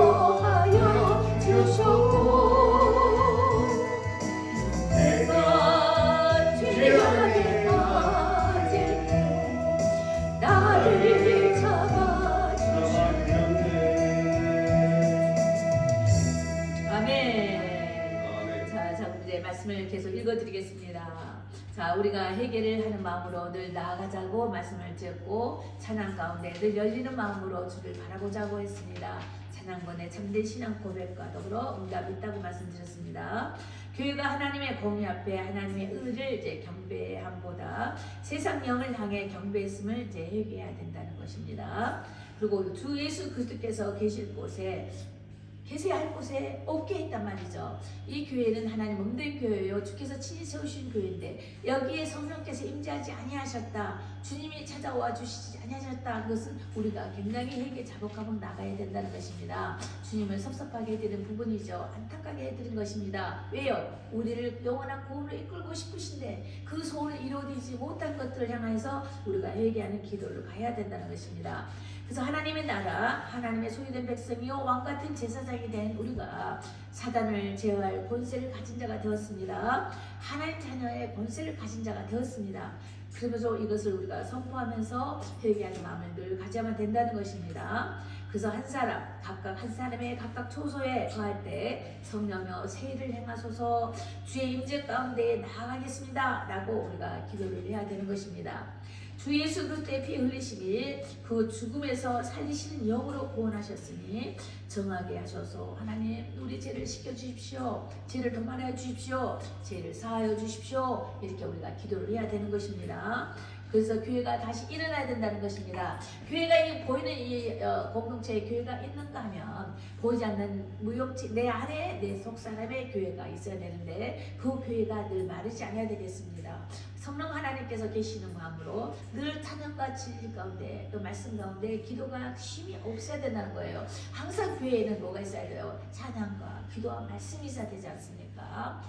거하여 주셨고 내가 죄악에 빠질 때 나를 잡아주셨네. 아멘. 자, 이제 말씀을 계속 읽어드리겠습니다. 자, 우리가 회개를 하는 마음으로 늘 나아가자고 말씀을 드렸고 찬양 가운데 늘 열리는 마음으로 주를 바라보자고 했습니다. 찬양번에 참된 신앙 고백과 더불어 응답이 있다고 말씀드렸습니다. 교회가 하나님의 공의 앞에 하나님의 의를 이제 경배함보다 세상 영을 향해 경배했음을 이제 회개해야 된다는 것입니다. 그리고 주 예수 그리스도께서 계실 곳에 계셔야 할 곳에 없게 있단 말이죠. 이 교회는 하나님 없는 교회요, 주께서 친히 세우신 교회인데 여기에 성령께서 임재하지 아니하셨다, 주님이 찾아와 주시지 아니하셨다. 그것은 우리가 굉장히 회개 자복하고 나가야 된다는 것입니다. 주님을 섭섭하게 해드린 부분이죠. 안타깝게 해드린 것입니다. 왜요? 우리를 영원한 구원으로 이끌고 싶으신데 그 소원을 이루어지지 못한 것들을 향해서 우리가 회개하는 기도를 가야 된다는 것입니다. 그래서 하나님의 나라, 하나님의 소유된 백성이요 왕같은 제사장이 된 우리가 사단을 제어할 권세를 가진 자가 되었습니다. 하나님 자녀의 권세를 가진 자가 되었습니다. 그러면서 이것을 우리가 선포하면서 회개하는 마음을 늘 가져야만 된다는 것입니다. 그래서 한 사람의 각각 초소에 거할 때 성령여 세일을 행하소서, 주의 임재 가운데 나아가겠습니다 라고 우리가 기도를 해야 되는 것입니다. 주 예수 그리스도의 피 흘리심이 그 죽음에서 살리시는 영으로 구원하셨으니 정하게 하셔서 하나님 우리 죄를 씻겨주십시오, 죄를 도말하여 주십시오, 죄를 사하여 주십시오, 이렇게 우리가 기도를 해야 되는 것입니다. 그래서 교회가 다시 일어나야 된다는 것입니다. 교회가 보이는 이 공동체에 교회가 있는가 하면 보이지 않는 무용지 내 안에 내 속사람의 교회가 있어야 되는데 그 교회가 늘 마르지 않아야 되겠습니다. 성령 하나님께서 계시는 마음으로 늘 찬양과 진리 가운데 또 말씀 가운데 기도가 쉼이 없어야 된다는 거예요. 항상 교회에는 뭐가 있어야 돼요? 찬양과 기도와 말씀이 있어야 되지 않습니까?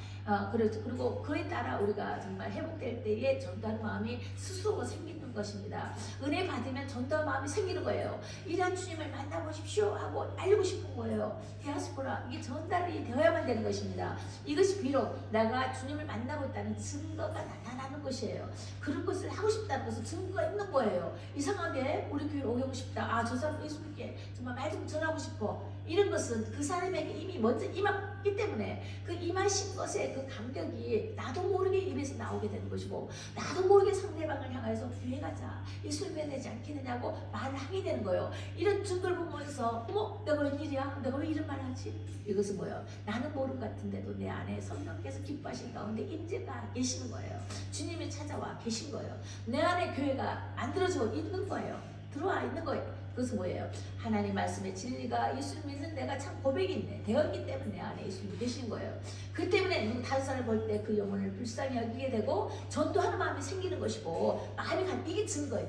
그리고 그에 따라 우리가 정말 회복될 때에 전도하는 마음이 스스로 생기는 것입니다. 은혜 받으면 전도하는 마음이 생기는 거예요. 이러한 주님을 만나보십시오 하고 알리고 싶은 거예요. 디아스포라, 이게 전달이 되어야만 되는 것입니다. 이것이 비록 내가 주님을 만나고 있다는 증거가 나타나는 것이에요. 그런 것을 하고 싶다는 것은 증거가 있는 거예요. 이상하게 우리 교회 오고 싶다, 저 사람 예수님께 정말 말 좀 전하고 싶어, 이런 것은 그 사람에게 이미 먼저 임했기 때문에 그 임하신 것에 그 감격이 나도 모르게 입에서 나오게 되는 것이고, 나도 모르게 상대방을 향해서 교회 가자, 예수님에 대지 않겠느냐고 말을 하게 되는 거예요. 이런 증거를 보면서 어머 내가 웬일이야, 내가 왜 이런 말을 하지? 이것은 뭐예요? 나는 모르는 것 같은데도 내 안에 성령께서 기뻐하신 가운데 임재가 계시는 거예요. 주님이 찾아와 계신 거예요. 내 안에 교회가 만들어져 있는 거예요. 들어와 있는 거예요. 그것은 뭐예요? 하나님 말씀의 진리가 예수를 믿는 내가 참 고백이 있네, 되었기 때문에 내 안에 예수님이 계신 거예요. 그 때문에 다른 사람을 볼 때 그 영혼을 불쌍히 여기게 되고 전도하는 마음이 생기는 것이고, 마음이 이게 증거예요.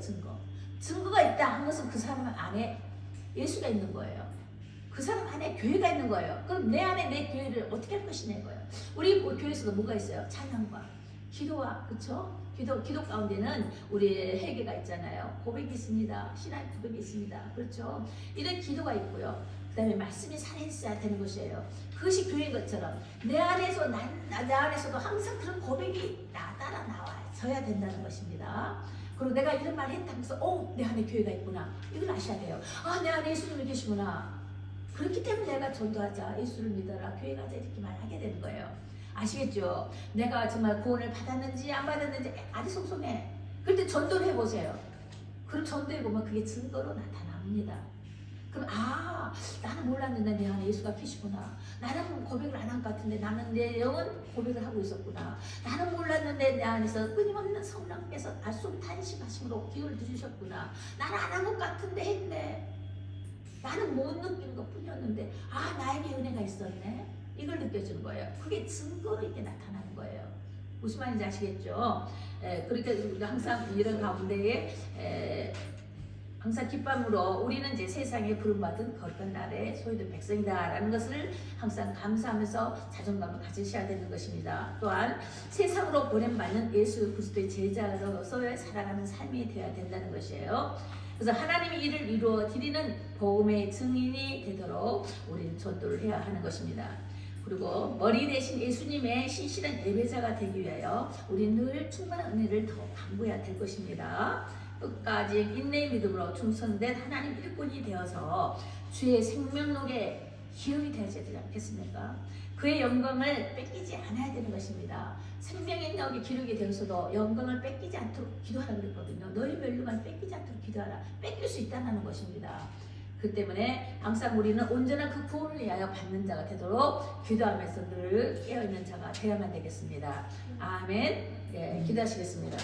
증거가 있다 한 것은 그 사람 안에 예수가 있는 거예요. 그 사람 안에 교회가 있는 거예요. 그럼 내 안에 내 교회를 어떻게 할 것이냐 이거예요. 우리 교회에서도 뭐가 있어요? 찬양과 기도와, 그쵸? 기도 가운데는 우리의 회개가 있잖아요. 고백이 있습니다. 신앙의 고백이 있습니다. 그렇죠? 이런 기도가 있고요. 그 다음에 말씀이 살아있어야 되는 것이에요. 그것이 교회인 것처럼 내 안에서도 항상 그런 고백이 따라 나와줘야 된다는 것입니다. 그리고 내가 이런 말을 했다면서 내 안에 교회가 있구나, 이걸 아셔야 돼요. 내 안에 예수님이 계시구나. 그렇기 때문에 내가 전도하자, 예수를 믿어라, 교회 가자, 이렇게 말하게 되는 거예요. 아시겠죠? 내가 정말 구원을 받았는지 안 받았는지 아리송송해. 그럴 때 전도를 해보세요. 그럼 전도해보면 그게 증거로 나타납니다. 그럼 나는 몰랐는데 내 안에 예수가 계시구나. 나는 고백을 안 한 것 같은데 나는 내 영은 고백을 하고 있었구나. 나는 몰랐는데 내 안에서 끊임없는 성령께서 알수 탄식하심으로 기회를 주셨구나. 나는 안 한 것 같은데 했네. 나는 못 느끼는 것 뿐이었는데 나에게 은혜가 있었네. 이걸 느껴주는 거예요. 그게 증거로 이렇게 나타나는 거예요. 무슨 말인지 아시겠죠? 그러니까 우리가 항상 이런 가운데에 항상 기쁨으로 우리는 이제 세상에 부름받은 거룩한 나라의 소유된 백성이다라는 것을 항상 감사하면서 자존감을 가지셔야 되는 것입니다. 또한 세상으로 보냄받는 예수 그리스도의 제자로서의 살아가는 삶이 되어야 된다는 것이에요. 그래서 하나님이 이를 이루어 드리는 복음의 증인이 되도록 우리는 전도를 해야 하는 것입니다. 그리고 머리 대신 예수님의 신실한 예배자가 되기 위하여 우리는 늘 충만한 은혜를 더 강구해야 될 것입니다. 끝까지 인내의 믿음으로 충성된 하나님 일꾼이 되어서 주의 생명록에 기억이 되어야 되지 않겠습니까? 그의 영광을 뺏기지 않아야 되는 것입니다. 생명의 록이 기록이 되어서도 영광을 뺏기지 않도록 기도하라 그랬거든요. 너희 멸류관 뺏기지 않도록 기도하라. 뺏길 수 있다는 것입니다. 그 때문에 항상 우리는 온전한 그 구원을 위하여 받는 자가 되도록 기도하면서 늘 깨어있는 자가 되어야만 되겠습니다. 아멘. 네, 기도하시겠습니다.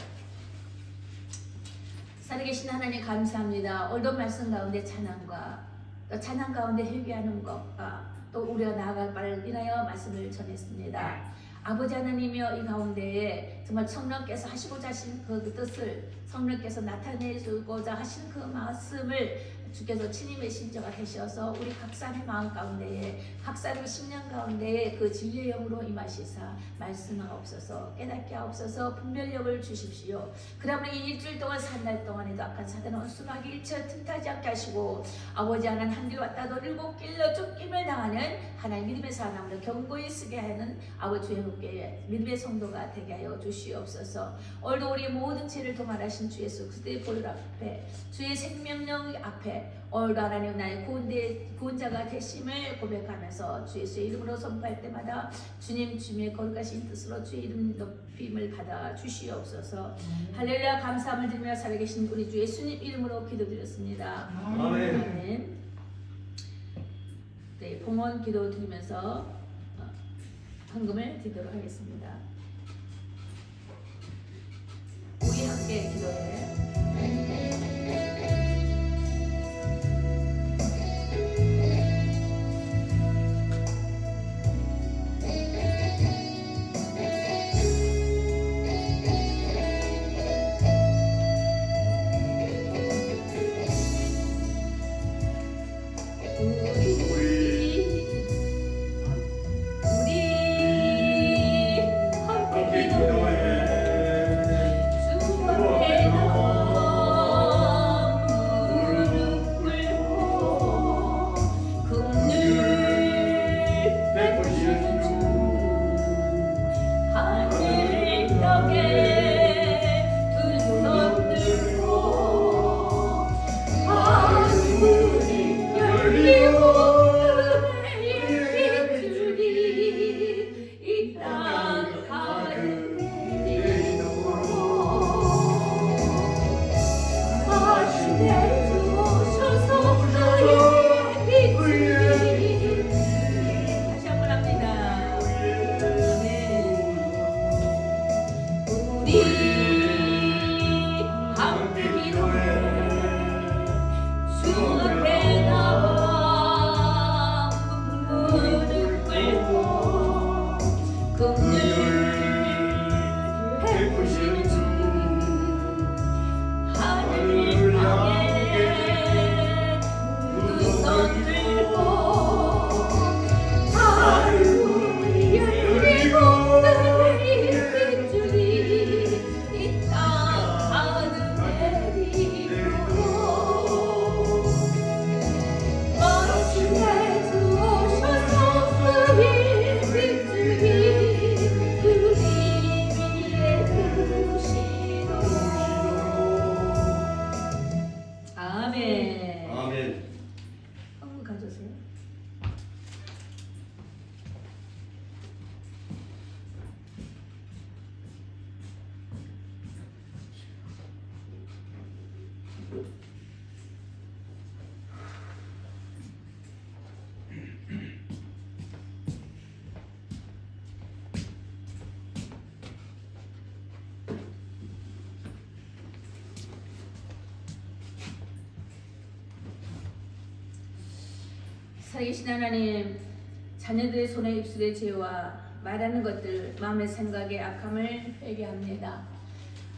살아계신 하나님 감사합니다. 오늘도 말씀 가운데 찬양과 또 찬양 가운데 회개하는 것과 또 우리가 나아갈 바를 인하여 말씀을 전했습니다. 아버지 하나님이여 이 가운데에 정말 성령께서 하시고자 하신 그 뜻을 성령께서 나타내주고자 하신 그 말씀을 주께서 친히 메신저가 되셔서 우리 각 사람의 마음 가운데에 각 사람의 심령 가운데에 그 진리의 영으로 임하시사 말씀하옵소서 깨닫게 하옵소서 분별력을 주십시오. 그러므로 이 일주일 동안 산 날 동안에도 악한 사단은 온순하게 일처 틈타지 않게 하시고 아버지 하나님 한 길 왔다 도 일곱 길로 쫓김을 당하는 하나님 믿음의 사람으로 경고히 쓰게 하는 아버지 회복계 믿음의 성도가 되게 하여 주시옵소서. 오늘도 우리의 모든 죄를 도말하신 주 예수 그리스도의 보혈 앞에 주의 생명력 앞에 오늘도 하나님 나의 구원자가 되심을 고백하면서 주 예수의 이름으로 선포할 때마다 주님 주님의 거룩하신 뜻으로 주의 이름 높임을 받아 주시옵소서. 할렐루야 감사함을 드리며 살아계신 우리 주 예수님 이름으로 기도드렸습니다. 아멘. 아멘. 네, 봉헌 기도 드리면서 헌금을 드리도록 하겠습니다. 우리 함께 기도해. 살아계신 하나님, 자녀들의 손에 입술의 죄와 말하는 것들, 마음의 생각의 악함을 회개합니다.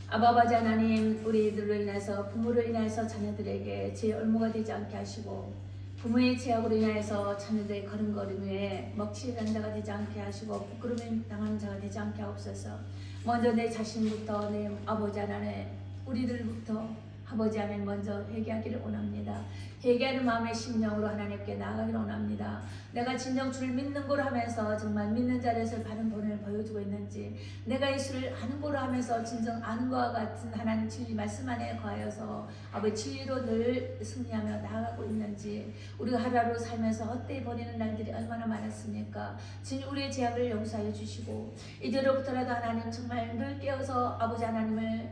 아버지 하나님, 우리들로 인해서 부모로 인해서 자녀들에게 죄의 얼무가 되지 않게 하시고 부모의 죄악으로 인해서 자녀들의 걸음걸음에 먹칠한 자가 되지 않게 하시고 부끄러움에 당하는 자가 되지 않게 하옵소서. 먼저 내 자신부터 내 아버지 하나님, 우리들부터 아버지 하나님 먼저 회개하기를 원합니다. 회개하는 마음의 심령으로 하나님께 나아가기를 원합니다. 내가 진정 주를 믿는 거로 하면서 정말 믿는 자리에서 바른 본을 보여주고 있는지, 내가 예수를 아는 거로 하면서 진정 아는 것과 같은 하나님 진리 말씀 안에 거하여서 아버지 진리로 늘 승리하며 나아가고 있는지, 우리가 하루하루 살면서 헛되이 버리는 날들이 얼마나 많았습니까? 주님 우리의 죄악을 용서하여 주시고 이제로부터라도 하나님 정말 늘 깨어서 아버지 하나님을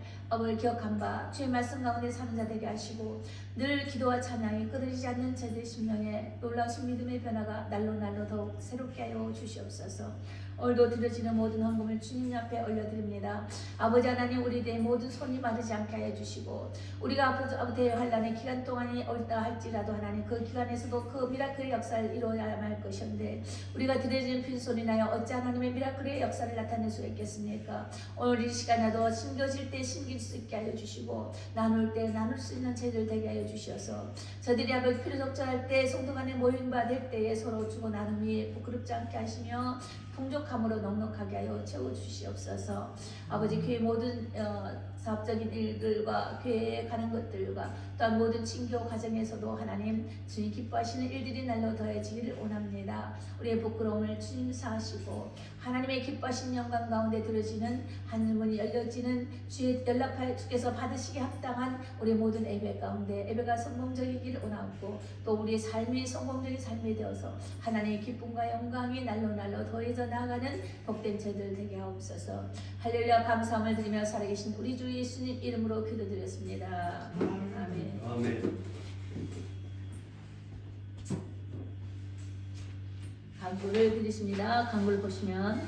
기억한 바 주의 말씀 가운데 사는 자 되게 하시고, 늘 기도와 찬양이 끊어지지 않는 저희들 심령에 놀라우신 믿음의 변화가 날로 더욱 새롭게 하여 주시옵소서. 오늘도 드려지는 모든 헌금을 주님 앞에 올려드립니다. 아버지 하나님 우리의 모든 손이 마르지 않게 하여 주시고, 우리가 앞으로 대환란의 기간 동안이 올다 할지라도 하나님 그 기간에서도 그 미라클의 역사를 이루어야만 할 것인데, 우리가 드려지는 빈손이 나여 어찌 하나님의 미라클의 역사를 나타낼 수 있겠습니까? 오늘 이 시간에도 심겨질 때 심길 수 있게 하여 주시고, 나눌 때 나눌 수 있는 제들 되게 하여 주셔서 저들이 아버지 필요적절할 때 성도 간에 모임받을 때에 서로 주고 나눔이 부끄럽지 않게 하시며 풍족함으로 넉넉하게 하여 채워주시옵소서. 아버지 교회 모든 사업적인 일들과 교회에 가는 것들과 또한 모든 친교 과정에서도 하나님 주님 기뻐하시는 일들이 날로 더해지기를 원합니다. 우리의 부끄러움을 주님 사하시고 하나님의 기뻐하신 영광 가운데 들어지는 하늘문이 열려지는 주의 연락하여 주께서 받으시기 합당한 우리 모든 예배 가운데 예배가 성공적이기를 원하고, 또 우리의 삶이 성공적인 삶이 되어서 하나님의 기쁨과 영광이 날로 더해져 나아가는 복된 저희들 되게 하옵소서. 할렐루야. 감사함을 드리며 살아계신 우리 주 예수님 이름으로 기도드렸습니다. 아멘. 아멘. 간구를 드리십니다. 간구를 보시면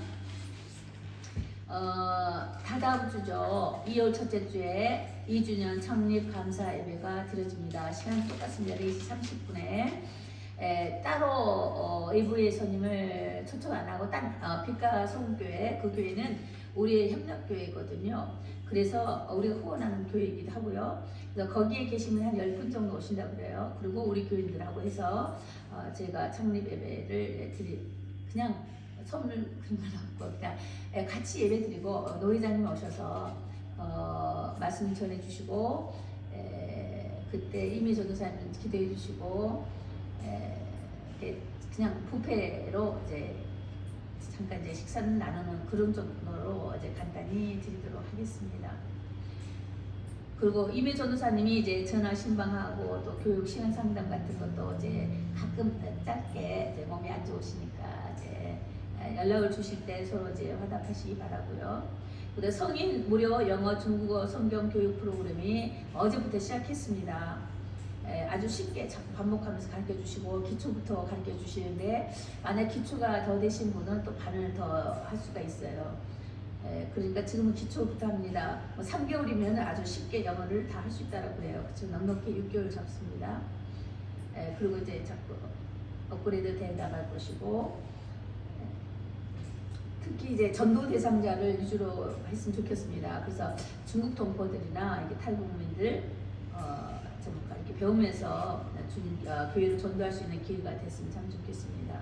다다음 주죠. 2월 첫째 주에 2주년 창립 감사 예배가 드려집니다. 시간 똑같습니다. 4시 30분에 따로 외부 예수님을 초청 안 하고 빛가 성교회, 그 교회는 우리의 협력교회거든요. 그래서 우리가 후원하는 교회이기도 하고요. 그래서 거기에 계시면 한 10분 정도 오신다고 그래요. 그리고 우리 교인들하고 해서 제가 창립 예배를 그냥 선물 그런 건 없고 그냥 같이 예배 드리고, 노회장님 오셔서 말씀 전해 주시고, 그때 이미 전도사님 기도해 주시고, 그냥 부페로 이제 잠깐 이제 식사는 나누는 그런 정도로 이제 간단히 드리도록 하겠습니다. 그리고 이미 전도사님이 이제 전화 신방하고 또 교육 시간 상담 같은 것도 이제 가끔 짧게 이제 몸이 안 좋으시니까 이제 연락을 주실 때 서로 이제 화답하시기 바라고요. 그리고 성인 무료 영어, 중국어, 성경 교육 프로그램이 어제부터 시작했습니다. 아주 쉽게 자꾸 반복하면서 가르쳐 주시고 기초부터 가르쳐 주시는데, 만약 기초가 더 되신 분은 또 반을 더 할 수가 있어요. 그러니까 지금은 기초부터 합니다. 3개월이면 아주 쉽게 영어를 다 할 수 있다고 해요. 지금 넉넉히 6개월 잡습니다. 그리고 이제 자꾸 업그레이드 돼 나갈 것이고, 특히 이제 전도 대상자를 위주로 했으면 좋겠습니다. 그래서 중국 동포들이나 이게 탈북민들 이렇게 배우면서 교회를 전도할 수 있는 기회가 됐으면 참 좋겠습니다.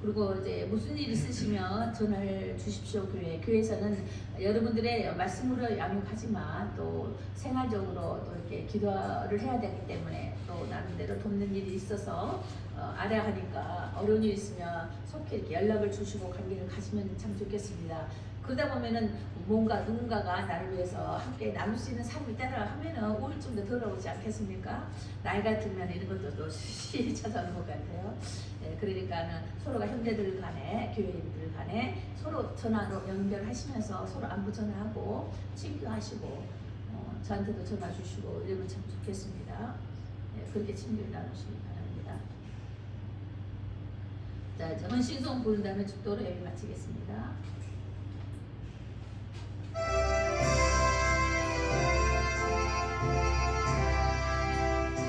그리고 이제 무슨 일 있으시면 전화를 주십시오. 교회에서는 여러분들의 말씀으로 양육하지만 또 생활적으로 또 이렇게 기도를 해야 되기 때문에 또 나름대로 돕는 일이 있어서 알아야 하니까 어려운 일 있으면 속히 이렇게 연락을 주시고 관계를 가지면 참 좋겠습니다. 그러다 보면은 뭔가 누군가가 나를 위해서 함께 나눌 수 있는 사람이 있다라 하면은 우울증도 덜어오지 않겠습니까? 나이가 들면 이런 것도 쉬이 찾아오는 것 같아요. 그러니까는 서로가 형제들 간에, 교회인들 간에 서로 전화로 연결하시면서 서로 안부 전화하고 친구하시고, 저한테도 전화 주시고 이러면 참 좋겠습니다. 그렇게 친구를 나누시기 바랍니다. 자, 이제 헌신송 부른 다음에 축도로 예배 마치겠습니다.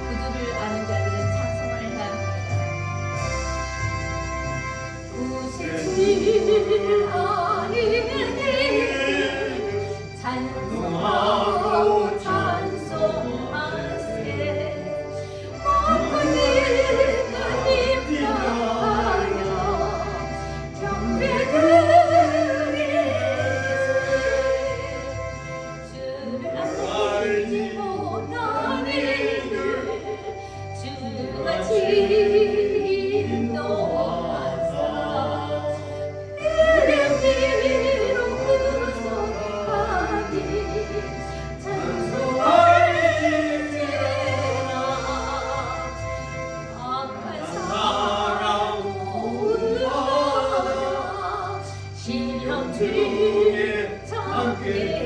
구주를 아는 자들은 찬송을 해야 합니다. 구주를 아는 이들 찬송하고 찬송하세. 모든 일까지 위하여 경배를 중에 함께